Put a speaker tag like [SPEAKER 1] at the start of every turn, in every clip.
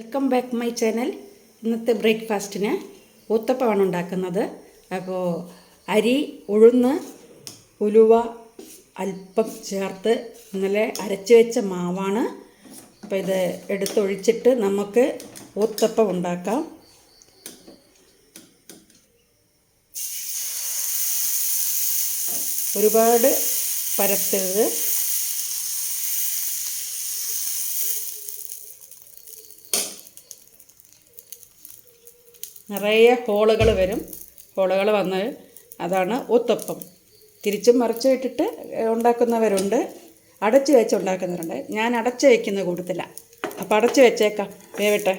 [SPEAKER 1] Welcome back my channel. ഇന്നത്തെ ബ്രേക്ക്ഫാസ്റ്റിന് ഊത്തപ്പമാണ് ഉണ്ടാക്കുന്നത്. അപ്പോൾ അരി, ഉഴുന്ന്, ഉലുവ അല്പം ചേർത്ത് ഇന്നലെ അരച്ച് വെച്ച മാവാണ്. അപ്പോൾ ഇത് എടുത്തൊഴിച്ചിട്ട് നമുക്ക് ഊത്തപ്പം ഉണ്ടാക്കാം. ഒരുപാട് പരത്തരുത്. നിറയെ ഹോളുകൾ വരും. ഹോളുകൾ വന്നാൽ അതാണ് ഊത്തപ്പം. തിരിച്ചും മറിച്ച് ഇട്ടിട്ട് ഉണ്ടാക്കുന്നവരുണ്ട്, അടച്ച് വെച്ച് ഉണ്ടാക്കുന്നവരുണ്ട്. ഞാൻ അടച്ച് വയ്ക്കുന്ന കൂട്ടത്തിലാണ്. അപ്പോൾ അടച്ച് വെച്ചേക്കാം, വേവട്ടെ.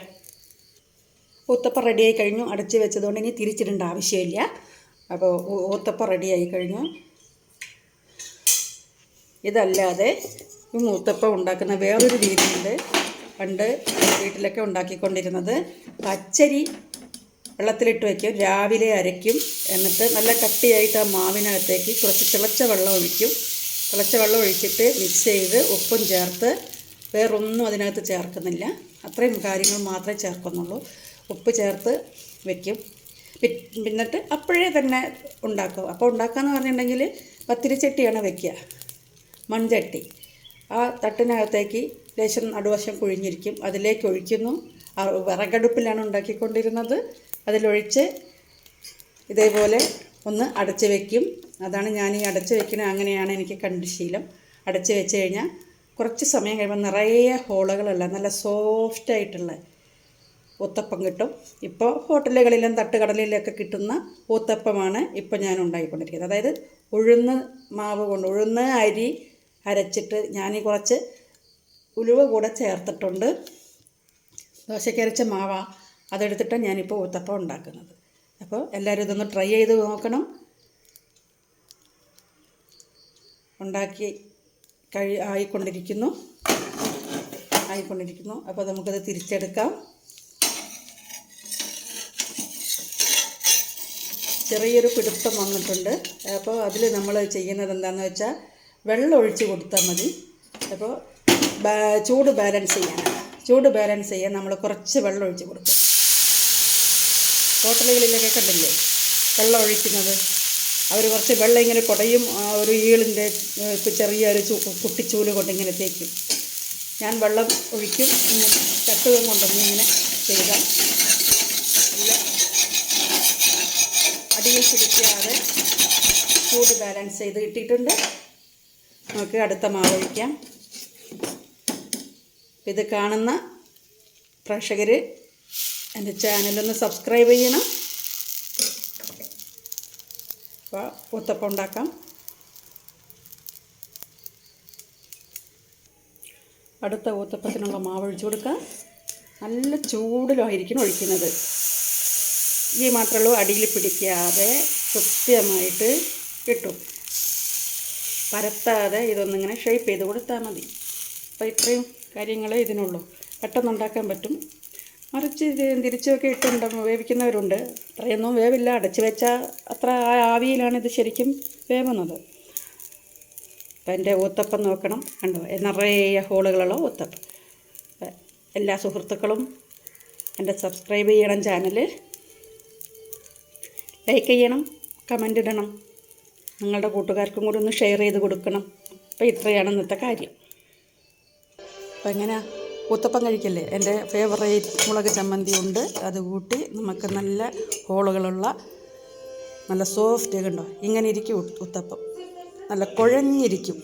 [SPEAKER 1] ഊത്തപ്പം റെഡിയായി കഴിഞ്ഞു. അടച്ച് വെച്ചതുകൊണ്ട് ഇനി തിരിച്ചിടേണ്ട ആവശ്യമില്ല. അപ്പോൾ ഊത്തപ്പം റെഡിയായി കഴിഞ്ഞു. ഇതല്ലാതെ ഈ ഊത്തപ്പം ഉണ്ടാക്കുന്ന വേറൊരു രീതിയുണ്ട്. പണ്ട് വീട്ടിലൊക്കെ ഉണ്ടാക്കിക്കൊണ്ടിരുന്നത് പച്ചരി വെള്ളത്തിലിട്ട് വയ്ക്കും, രാവിലെ അരയ്ക്കും. എന്നിട്ട് നല്ല കട്ടിയായിട്ട് ആ മാവിനകത്തേക്ക് കുറച്ച് തിളച്ച വെള്ളം ഒഴിക്കും. തിളച്ച വെള്ളം ഒഴിച്ചിട്ട് മിക്സ് ചെയ്ത് ഉപ്പും ചേർത്ത്, വേറൊന്നും അതിനകത്ത് ചേർക്കുന്നില്ല. അത്രയും കാര്യങ്ങൾ മാത്രമേ ചേർക്കുന്നുള്ളൂ. ഉപ്പ് ചേർത്ത് വയ്ക്കും. എന്നിട്ട് അപ്പോഴേ തന്നെ ഉണ്ടാക്കും. അപ്പോൾ ഉണ്ടാക്കാമെന്ന് പറഞ്ഞിട്ടുണ്ടെങ്കിൽ പത്തിരിച്ചട്ടിയാണ് വയ്ക്കുക, മൺചട്ടി. ആ തട്ടിനകത്തേക്ക് ലേശം നടുവശം കുഴിഞ്ഞിരിക്കും, അതിലേക്ക് ഒഴിക്കുന്നു. വിറകടുപ്പിലാണ് ഉണ്ടാക്കിക്കൊണ്ടിരുന്നത്. അതിലൊഴിച്ച് ഇതേപോലെ ഒന്ന് അടച്ച് വയ്ക്കും. അതാണ് ഞാൻ ഈ അടച്ച് വയ്ക്കുന്നത്. അങ്ങനെയാണ് എനിക്ക് കണ്ട് ശീലം. അടച്ച് വെച്ച് കഴിഞ്ഞാൽ കുറച്ച് സമയം കഴിയുമ്പോൾ നിറയെ ഹോളുകളല്ല, നല്ല സോഫ്റ്റായിട്ടുള്ള ഊത്തപ്പം കിട്ടും. ഇപ്പോൾ ഹോട്ടലുകളിലും തട്ടുകടലിലൊക്കെ കിട്ടുന്ന ഊത്തപ്പമാണ് ഇപ്പോൾ ഞാൻ ഉണ്ടാക്കിക്കൊണ്ടിരിക്കുന്നത്. അതായത് ഉഴുന്ന് മാവ് കൊണ്ട്, ഉഴുന്ന് അരി അരച്ചിട്ട് ഞാൻ കുറച്ച് ഉലുവ കൂടെ ചേർത്തിട്ടുണ്ട്. ദോശക്കരച്ച മാവാ, അതെടുത്തിട്ടാണ് ഞാനിപ്പോൾ ഊത്തപ്പം ഉണ്ടാക്കുന്നത്. അപ്പോൾ എല്ലാവരും ഇതൊന്ന് ട്രൈ ചെയ്ത് നോക്കണം. ഉണ്ടാക്കി ആയിക്കൊണ്ടിരിക്കുന്നു. അപ്പോൾ നമുക്കത് തിരിച്ചെടുക്കാം. ചെറിയൊരു പിടുത്തം വന്നിട്ടുണ്ട്. അപ്പോൾ അതിൽ നമ്മൾ ചെയ്യുന്നത് എന്താണെന്ന് വെച്ചാൽ വെള്ളം ഒഴിച്ച് കൊടുത്താൽ മതി. അപ്പോൾ ചൂട് ബാലൻസ് ചെയ്യാൻ നമ്മൾ കുറച്ച് വെള്ളം ഒഴിച്ച് കൊടുക്കും. ഹോട്ടലുകളിലൊക്കെ കണ്ടില്ലേ വെള്ളം ഒഴിക്കുന്നത്? അവർ കുറച്ച് വെള്ളം ഇങ്ങനെ കുടയും, ഒരു ഈളിൻ്റെ ചെറിയൊരു കുട്ടിച്ചൂല് കൊണ്ട് ഇങ്ങനെ തേക്കും. ഞാൻ വെള്ളം ഒഴിക്കും, ഇങ്ങനെ ചട്ടുകം കൊണ്ടൊന്നും ഇങ്ങനെ ചെയ്താൽ നല്ല അടിയിൽ പിടിക്കാതെ ചൂട് ബാലൻസ് ചെയ്ത് കിട്ടിയിട്ടുണ്ട്. നമുക്ക് അടുത്ത മാവ് ഒഴിക്കാം. ഇത് കാണുന്ന പ്രേക്ഷകർ എൻ്റെ ചാനലൊന്ന് സബ്സ്ക്രൈബ് ചെയ്യണം. അപ്പോൾ ഊത്തപ്പം ഉണ്ടാക്കാം. അടുത്ത ഊത്തപ്പത്തിനുള്ള മാവ് ഒഴിച്ചു കൊടുക്കാം. നല്ല ചൂടിലായിരിക്കണം ഒഴിക്കുന്നത്. ഈ മാത്രമേ ഉള്ളൂ, അടിയിൽ പിടിക്കാതെ കൃത്യമായിട്ട് കിട്ടും. പരത്താതെ ഇതൊന്നിങ്ങനെ ഷേപ്പ് ചെയ്ത് കൊടുത്താൽ മതി. അപ്പോൾ ഇത്രയും കാര്യങ്ങളേ ഇതിനുള്ളൂ. പെട്ടെന്നുണ്ടാക്കാൻ പറ്റും. മറിച്ച് തിരിച്ചൊക്കെ ഇട്ടുണ്ട് വേവിക്കുന്നവരുണ്ട്. അത്രയൊന്നും വേവില്ല. അടച്ച് വെച്ചാൽ അത്ര ആവിയിലാണ് ഇത് ശരിക്കും വേവുന്നത്. അപ്പം എൻ്റെ ഊത്തപ്പം നോക്കണം, കണ്ടോ, നിറയെ ഹോളുകളുള്ള ഊത്തപ്പം. എല്ലാ സുഹൃത്തുക്കളും എൻ്റെ സബ്സ്ക്രൈബ് ചെയ്യണം, ചാനൽ ലൈക്ക് ചെയ്യണം, കമൻ്റ് ഇടണം, നിങ്ങളുടെ കൂട്ടുകാർക്കും കൂടി ഒന്ന് ഷെയർ ചെയ്ത് കൊടുക്കണം. അപ്പോൾ ഇത്രയാണ് ഇന്നത്തെ കാര്യം. അപ്പം എങ്ങനെ ഊത്തപ്പം കഴിക്കല്ലേ? എൻ്റെ ഫേവറേറ്റ് മുളക് ചമ്മന്തി ഉണ്ട്, അത് കൂട്ടി നമുക്ക് നല്ല ഹോളുകളുള്ള നല്ല സോഫ്റ്റ്, കണ്ടോ, ഇങ്ങനെ ഇരിക്കും ഊത്തപ്പം. നല്ല കുഴഞ്ഞിരിക്കും.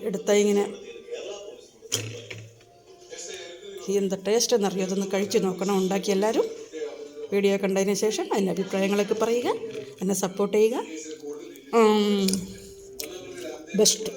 [SPEAKER 1] എടുത്താൽ ഇങ്ങനെ എന്താ ടേസ്റ്റ് എന്നറിയോ? അതൊന്ന് കഴിച്ച് നോക്കണം. ഉണ്ടാക്കി എല്ലാവരും വീഡിയോ കണ്ടതിന് ശേഷം അതിൻ്റെ അഭിപ്രായങ്ങളൊക്കെ പറയുക, എന്നെ സപ്പോർട്ട് ചെയ്യുക. ബെസ്റ്റ്.